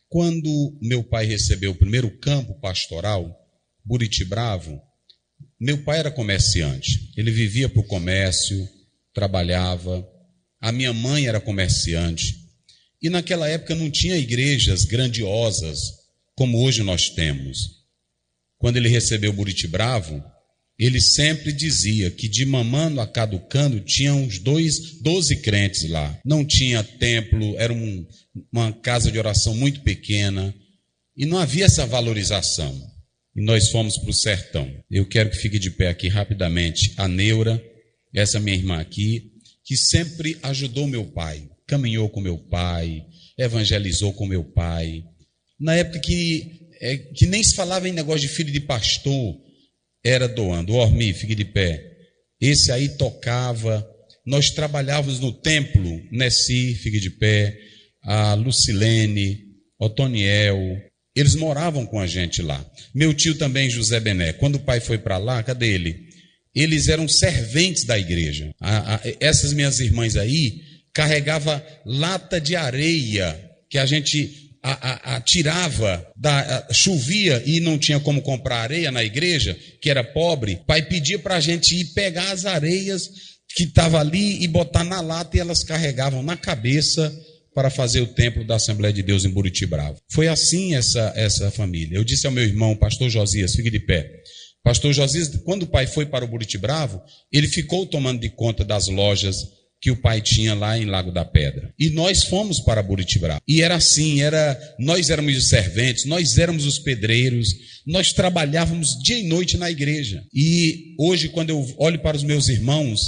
Quando meu pai recebeu o primeiro campo pastoral, Buritibravo, meu pai era comerciante. Ele vivia para o comércio, trabalhava. A minha mãe era comerciante. E naquela época não tinha igrejas grandiosas como hoje nós temos. Quando ele recebeu Buritibravo, ele sempre dizia que de Mamano a Caducando tinha uns 12 crentes lá. Não tinha templo, era uma casa de oração muito pequena e não havia essa valorização. E nós fomos para o sertão. Eu quero que fique de pé aqui rapidamente a Neura, essa minha irmã aqui, que sempre ajudou meu pai, caminhou com meu pai, evangelizou com meu pai. Na época que nem se falava em negócio de filho de pastor, era doando. O Ormi, fique de pé. Esse aí tocava. Nós trabalhávamos no templo. Nessi, fique de pé. A Lucilene, Otoniel. Eles moravam com a gente lá. Meu tio também, José Bené. Quando o pai foi para lá, cadê ele? Eles eram serventes da igreja. Essas minhas irmãs aí carregavam lata de areia que a gente tirava, chovia e não tinha como comprar areia na igreja, que era pobre. Pai pedia para a gente ir pegar as areias que estavam ali e botar na lata, e elas carregavam na cabeça para fazer o templo da Assembleia de Deus em Buritibravo. Foi assim essa família. Eu disse ao meu irmão, pastor Josias, fique de pé. Pastor Josias, quando o pai foi para o Buritibravo, ele ficou tomando de conta das lojas que o pai tinha lá em Lago da Pedra. E nós fomos para Buritibravo. E era assim, nós éramos os serventes, nós éramos os pedreiros, nós trabalhávamos dia e noite na igreja. E hoje, quando eu olho para os meus irmãos,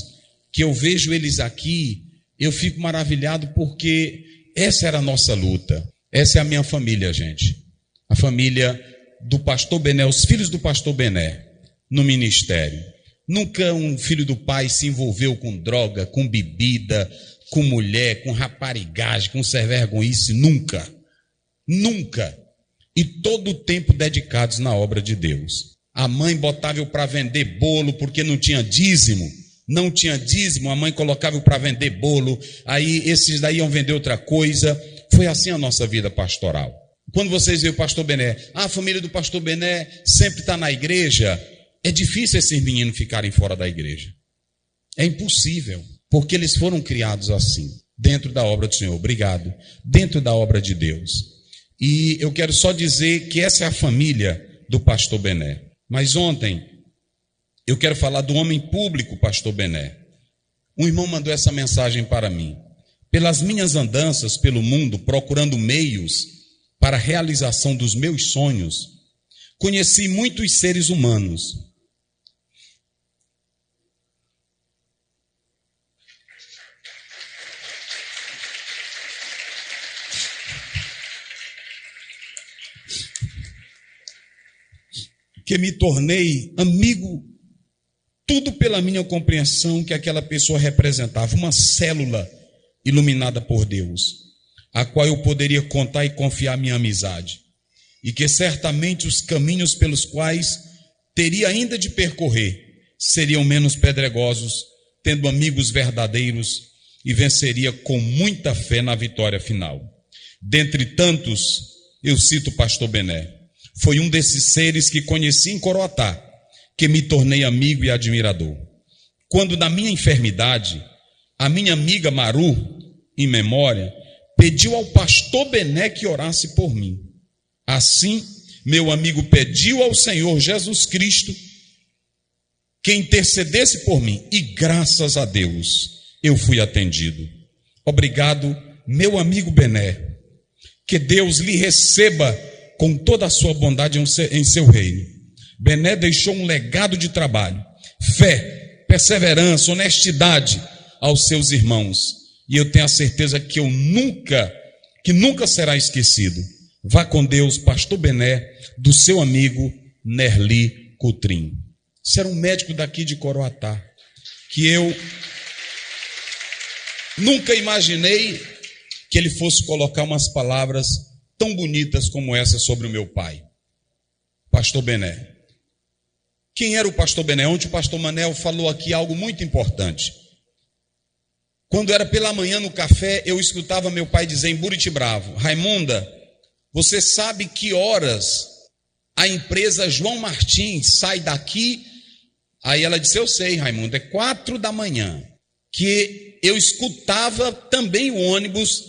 que eu vejo eles aqui, eu fico maravilhado, porque essa era a nossa luta. Essa é a minha família, gente. A família do pastor Bené, os filhos do pastor Bené, no ministério. Nunca um filho do pai se envolveu com droga, com bebida, com mulher, com raparigagem, com servergonhice, nunca. Nunca. E todo o tempo dedicados na obra de Deus. A mãe botava eu para vender bolo porque não tinha dízimo. Não tinha dízimo, a mãe colocava eu para vender bolo, aí esses daí iam vender outra coisa. Foi assim a nossa vida pastoral. Quando vocês veem o pastor Bené, a família do pastor Bené sempre está na igreja. É difícil esses meninos ficarem fora da igreja. É impossível, porque eles foram criados assim, dentro da obra do Senhor. Obrigado. Dentro da obra de Deus. E eu quero só dizer que essa é a família do pastor Bené. Mas ontem, eu quero falar do homem público, pastor Bené. Um irmão mandou essa mensagem para mim. Pelas minhas andanças pelo mundo, procurando meios para a realização dos meus sonhos, conheci muitos seres humanos. Que me tornei amigo, tudo pela minha compreensão que aquela pessoa representava, uma célula iluminada por Deus, a qual eu poderia contar e confiar minha amizade, e que certamente os caminhos pelos quais teria ainda de percorrer seriam menos pedregosos, tendo amigos verdadeiros, e venceria com muita fé na vitória final. Dentre tantos, eu cito o pastor Bené. Foi um desses seres que conheci em Coroatá, que me tornei amigo e admirador. Quando na minha enfermidade, a minha amiga Maru, em memória, pediu ao pastor Bené que orasse por mim. Assim, meu amigo pediu ao Senhor Jesus Cristo que intercedesse por mim, e graças a Deus eu fui atendido. Obrigado, meu amigo Bené. Que Deus lhe receba com toda a sua bondade em seu reino. Bené deixou um legado de trabalho, fé, perseverança, honestidade aos seus irmãos. E eu tenho a certeza que nunca será esquecido. Vá com Deus, pastor Bené, do seu amigo Nerli Coutrin. Esse era um médico daqui de Coroatá, que eu nunca imaginei que ele fosse colocar umas palavras tão bonitas como essa sobre o meu pai, pastor Bené. Quem era o pastor Bené? Ontem o pastor Manel falou aqui algo muito importante. Quando era pela manhã no café, eu escutava meu pai dizer em Buritibravo: Raimunda, Você sabe que horas a empresa João Martins sai daqui? Aí ela disse, eu sei, Raimundo, é 4 da manhã. Que eu escutava também o ônibus,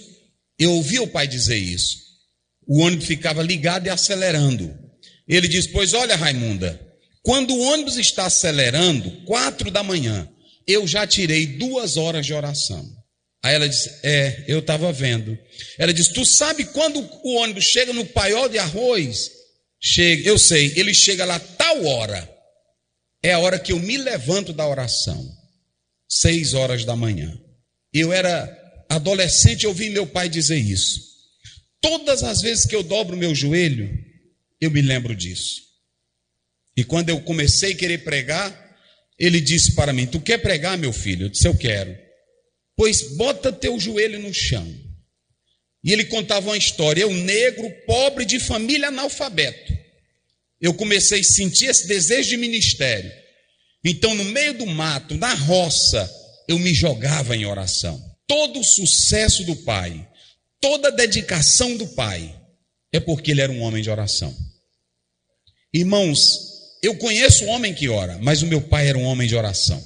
eu ouvia o pai dizer isso. O ônibus ficava ligado e acelerando. Ele diz, pois olha, Raimunda, quando o ônibus está acelerando, 4 da manhã, eu já tirei 2 horas de oração. Aí ela disse, eu estava vendo. Ela disse, tu sabe quando o ônibus chega no Paiol de Arroz? Chega, eu sei, ele chega lá tal hora. É a hora que eu me levanto da oração. 6 horas da manhã. Eu era adolescente, eu ouvi meu pai dizer isso. Todas as vezes que eu dobro meu joelho, eu me lembro disso. E quando eu comecei a querer pregar, ele disse para mim, tu quer pregar, meu filho? Eu disse, eu quero. Pois bota teu joelho no chão. E ele contava uma história, eu negro, pobre, de família analfabeto. Eu comecei a sentir esse desejo de ministério. Então, no meio do mato, na roça, eu me jogava em oração. Todo o sucesso do pai, toda a dedicação do pai, é porque ele era um homem de oração. Irmãos, eu conheço um homem que ora, mas o meu pai era um homem de oração.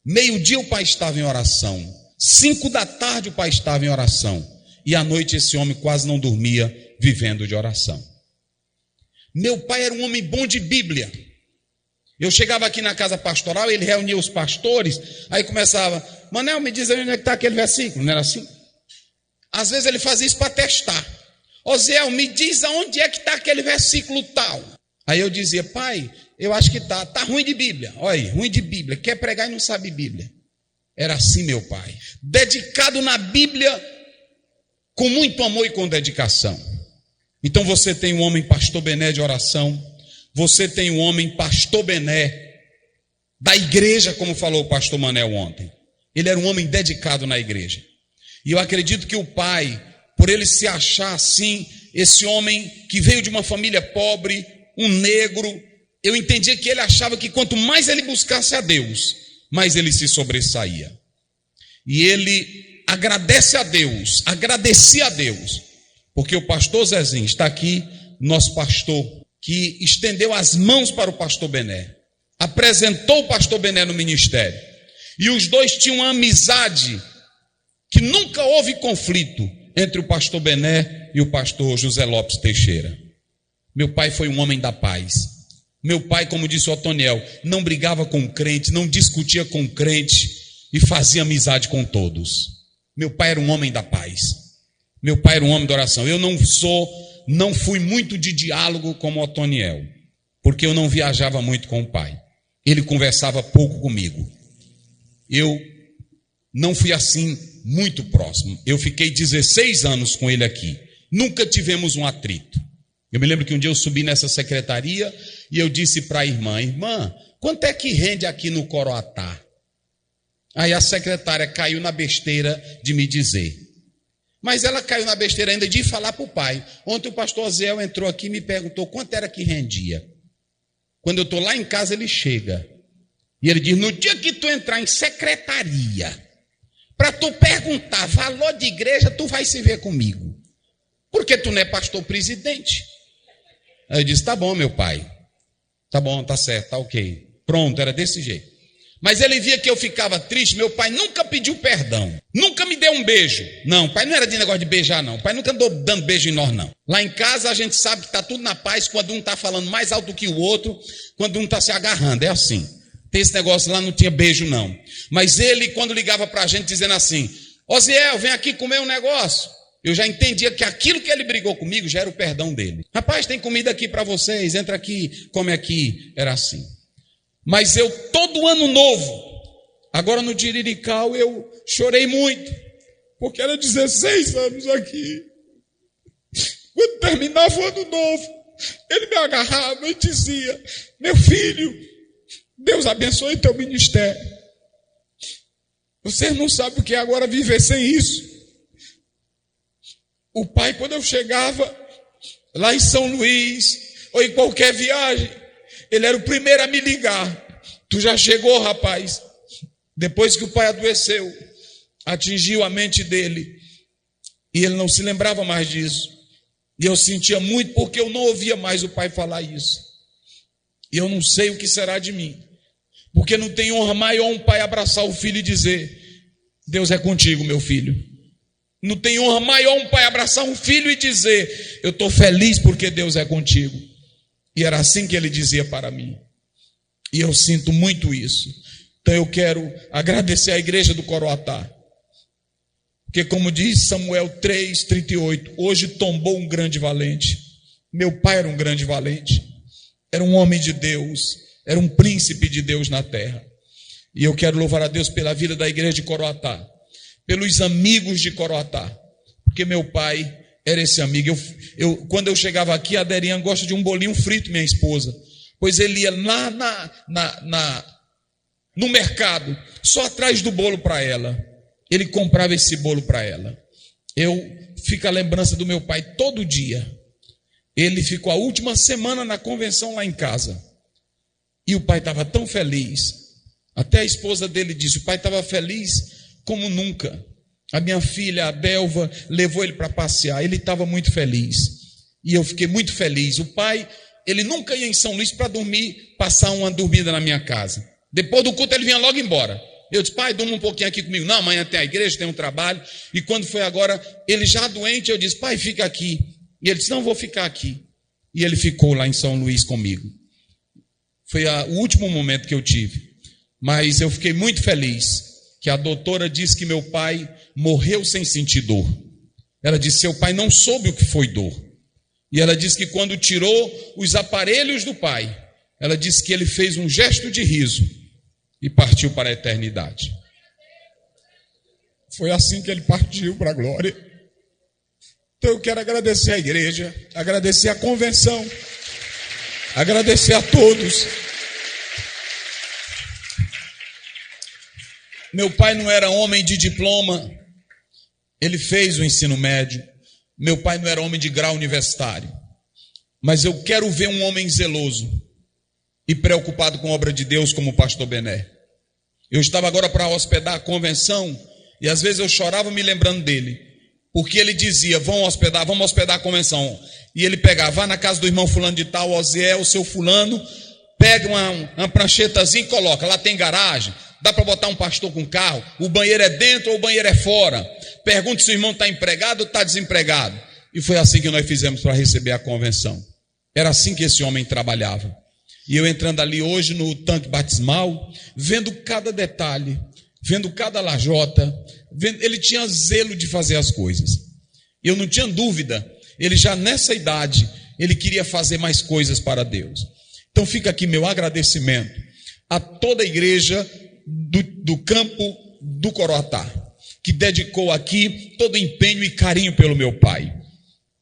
Meio-dia o pai estava em oração, 5 da tarde o pai estava em oração, e à noite esse homem quase não dormia, vivendo de oração. Meu pai era um homem bom de Bíblia. Eu chegava aqui na casa pastoral, ele reunia os pastores, aí começava, Manel, me diz aí onde é que está aquele versículo, não era assim? Às vezes ele fazia isso para testar. Osiel, me diz aonde é que está aquele versículo tal. Aí eu dizia, pai, eu acho que está ruim de Bíblia. Olha aí, ruim de Bíblia, quer pregar e não sabe Bíblia. Era assim meu pai, dedicado na Bíblia, com muito amor e com dedicação. Então você tem um homem pastor Bené de oração, você tem um homem pastor Bené da igreja, como falou o pastor Manel ontem. Ele era um homem dedicado na igreja. E eu acredito que o pai, por ele se achar assim, esse homem que veio de uma família pobre, um negro, eu entendia que ele achava que quanto mais ele buscasse a Deus, mais ele se sobressaía. E ele agradecia a Deus, porque o pastor Zezinho está aqui, nosso pastor, que estendeu as mãos para o pastor Bené, apresentou o pastor Bené no ministério, e os dois tinham uma amizade, que nunca houve conflito entre o pastor Bené e o pastor José Lopes Teixeira. Meu pai foi um homem da paz. Meu pai, como disse o Otoniel, não brigava com crente, não discutia com crente e fazia amizade com todos. Meu pai era um homem da paz. Meu pai era um homem da oração. Eu não fui muito de diálogo como o Otoniel, porque eu não viajava muito com o pai. Ele conversava pouco comigo. Eu não fui assim muito próximo. Eu fiquei 16 anos com ele aqui. Nunca tivemos um atrito. Eu me lembro que um dia eu subi nessa secretaria e eu disse para a irmã, quanto é que rende aqui no Coroatá? Aí a secretária caiu na besteira de me dizer. Mas ela caiu na besteira ainda de falar para o pai. Ontem o pastor Oziel entrou aqui e me perguntou quanto era que rendia. Quando eu estou lá em casa, ele chega. E ele diz, no dia que tu entrar em secretaria, para tu perguntar valor de igreja, tu vai se ver comigo. Porque tu não é pastor presidente. Aí eu disse, tá bom, meu pai. Tá bom, tá certo, tá ok. Pronto, era desse jeito. Mas ele via que eu ficava triste, meu pai nunca pediu perdão. Nunca me deu um beijo. Não, pai não era de negócio de beijar, não. Pai nunca andou dando beijo em nós, não. Lá em casa a gente sabe que está tudo na paz, quando um está falando mais alto que o outro, quando um está se agarrando, é assim. Tem esse negócio lá, não tinha beijo, não. Mas ele, quando ligava para a gente, dizendo assim, Osiel, vem aqui comer um negócio. Eu já entendia que aquilo que ele brigou comigo já era o perdão dele. Rapaz, tem comida aqui para vocês, entra aqui, come aqui. Era assim. Mas eu, todo ano novo, agora no Tirirical, eu chorei muito, porque era 16 anos aqui. Quando terminava o ano novo, ele me agarrava e dizia, meu filho, Deus abençoe teu ministério. Vocês não sabem o que é agora viver sem isso. O pai, quando eu chegava lá em São Luís, ou em qualquer viagem, ele era o primeiro a me ligar. Tu já chegou, rapaz? Depois que o pai adoeceu, atingiu a mente dele. E ele não se lembrava mais disso. E eu sentia muito porque eu não ouvia mais o pai falar isso. E eu não sei o que será de mim. Porque não tem honra maior um pai abraçar o filho e dizer: Deus é contigo, meu filho. Não tem honra maior um pai abraçar um filho e dizer: eu estou feliz porque Deus é contigo. E era assim que ele dizia para mim. E eu sinto muito isso. Então eu quero agradecer à igreja do Coroatá. Porque como diz Samuel 3:38, hoje tombou um grande valente. Meu pai era um grande valente. Era um homem de Deus. Era um príncipe de Deus na terra. E eu quero louvar a Deus pela vida da igreja de Coroatá. Pelos amigos de Coroatá. Porque meu pai era esse amigo. Quando eu chegava aqui, a Derian gosta de um bolinho frito, minha esposa. Pois ele ia lá no mercado, só atrás do bolo para ela. Ele comprava esse bolo para ela. Fica a lembrança do meu pai todo dia. Ele ficou a última semana na convenção lá em casa. E o pai estava tão feliz. Até a esposa dele disse: o pai estava feliz como nunca. A minha filha, a Delva, levou ele para passear. Ele estava muito feliz. E eu fiquei muito feliz. O pai, ele nunca ia em São Luís para dormir, passar uma dormida na minha casa. Depois do culto ele vinha logo embora. Eu disse: pai, durma um pouquinho aqui comigo. Não, amanhã tem a igreja, tem um trabalho. E quando foi agora, ele já doente, eu disse: pai, fica aqui. E ele disse: não, vou ficar aqui. E ele ficou lá em São Luís comigo. Foi o último momento que eu tive. Mas eu fiquei muito feliz que a doutora disse que meu pai morreu sem sentir dor. Ela disse: seu pai não soube o que foi dor. E ela disse que quando tirou os aparelhos do pai, ela disse que ele fez um gesto de riso e partiu para a eternidade. Foi assim que ele partiu para a glória. Então eu quero agradecer à igreja, agradecer à convenção, agradecer a todos. Meu pai não era homem de diploma, ele fez o ensino médio. Meu pai não era homem de grau universitário. Mas eu quero ver um homem zeloso e preocupado com a obra de Deus como o pastor Bené. Eu estava agora para hospedar a convenção e às vezes eu chorava me lembrando dele. Porque ele dizia: vamos hospedar a convenção. E ele pegava: vá na casa do irmão fulano de tal, Oziel, o seu fulano, pega uma pranchetazinha e coloca. Lá tem garagem, dá para botar um pastor com carro, o banheiro é dentro ou o banheiro é fora. Pergunta se o irmão está empregado ou está desempregado. E foi assim que nós fizemos para receber a convenção. Era assim que esse homem trabalhava. E eu entrando ali hoje no tanque batismal, vendo cada detalhe, vendo cada lajota, ele tinha zelo de fazer as coisas. Eu não tinha dúvida, ele já nessa idade, ele queria fazer mais coisas para Deus. Então fica aqui meu agradecimento a toda a igreja do campo do Coroatá, que dedicou aqui todo empenho e carinho pelo meu pai.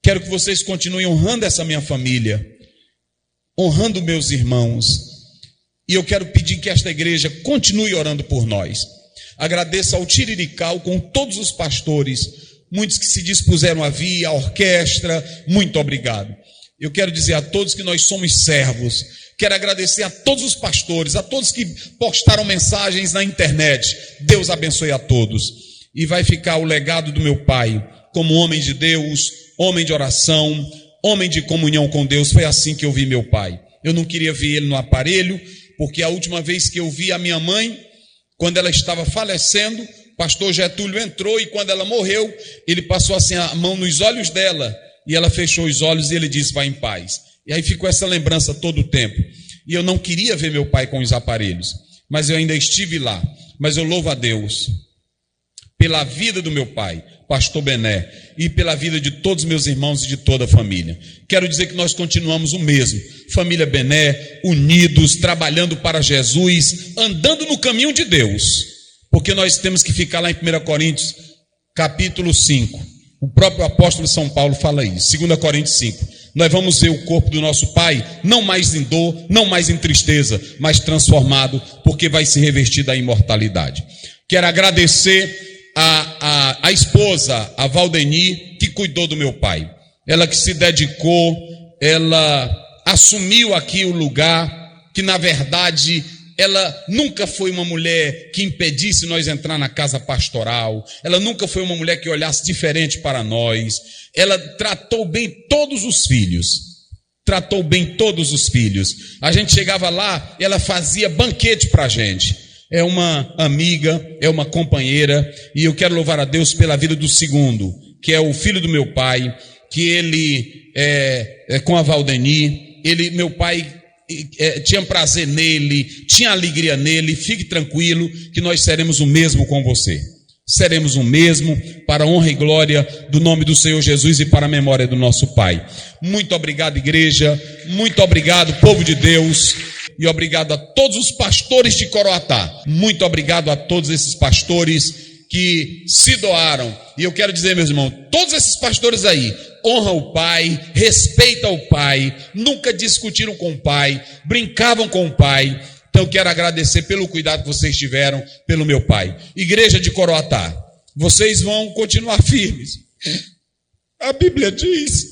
Quero que vocês continuem honrando essa minha família, honrando meus irmãos. E eu quero pedir que esta igreja continue orando por nós. Agradeço ao Tirirical, com todos os pastores, muitos que se dispuseram a vir, a orquestra, muito obrigado. Eu quero dizer a todos que nós somos servos. Quero agradecer a todos os pastores, a todos que postaram mensagens na internet. Deus abençoe a todos. E vai ficar o legado do meu pai, como homem de Deus, homem de oração, homem de comunhão com Deus. Foi assim que eu vi meu pai. Eu não queria ver ele no aparelho, porque a última vez que eu vi a minha mãe, quando ela estava falecendo, o pastor Getúlio entrou e quando ela morreu, ele passou assim a mão nos olhos dela e ela fechou os olhos e ele disse: vai em paz. E aí ficou essa lembrança todo o tempo. E eu não queria ver meu pai com os aparelhos, mas eu ainda estive lá. Mas eu louvo a Deus pela vida do meu pai, pastor Bené, e pela vida de todos os meus irmãos e de toda a família. Quero dizer que nós continuamos o mesmo, família Bené, unidos, trabalhando para Jesus, andando no caminho de Deus, porque nós temos que ficar lá em 1 Coríntios, capítulo 5, o próprio apóstolo São Paulo fala isso, 2 Coríntios 5, nós vamos ver o corpo do nosso Pai, não mais em dor, não mais em tristeza, mas transformado, porque vai se revestir da imortalidade. Quero agradecer a esposa, a Valdeni, que cuidou do meu pai. Ela que se dedicou, ela assumiu aqui o lugar que na verdade Ela nunca foi uma mulher que impedisse nós entrar na casa pastoral. Ela nunca foi uma mulher que olhasse diferente para nós. Ela tratou bem todos os filhos. Tratou bem todos os filhos. A gente chegava lá e ela fazia banquete para a gente. É uma amiga, é uma companheira. E eu quero louvar a Deus pela vida do segundo, que é o filho do meu pai, que ele é com a Valdeni. Meu pai tinha prazer nele, tinha alegria nele. Fique tranquilo que nós seremos o mesmo com você. Seremos o mesmo para a honra e glória do nome do Senhor Jesus e para a memória do nosso Pai. Muito obrigado, igreja. Muito obrigado, povo de Deus. E obrigado a todos os pastores de Coroatá. Muito obrigado a todos esses pastores que se doaram. E eu quero dizer, meus irmãos, todos esses pastores aí honram o pai, respeitam o pai, nunca discutiram com o pai, brincavam com o pai. Então eu quero agradecer pelo cuidado que vocês tiveram pelo meu pai. Igreja de Coroatá, vocês vão continuar firmes. A Bíblia diz: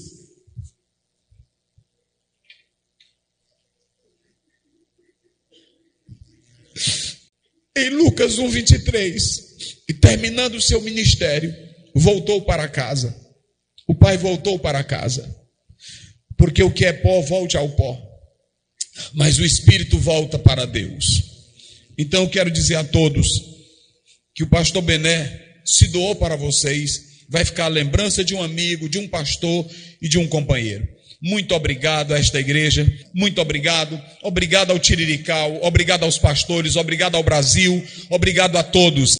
em Lucas 1:23, e terminando o seu ministério, voltou para casa. O pai voltou para casa. Porque o que é pó, volte ao pó. Mas o espírito volta para Deus. Então eu quero dizer a todos que o pastor Bené se doou para vocês. Vai ficar a lembrança de um amigo, de um pastor e de um companheiro. Muito obrigado a esta igreja, muito obrigado. Obrigado ao Tirirical, obrigado aos pastores, obrigado ao Brasil, obrigado a todos.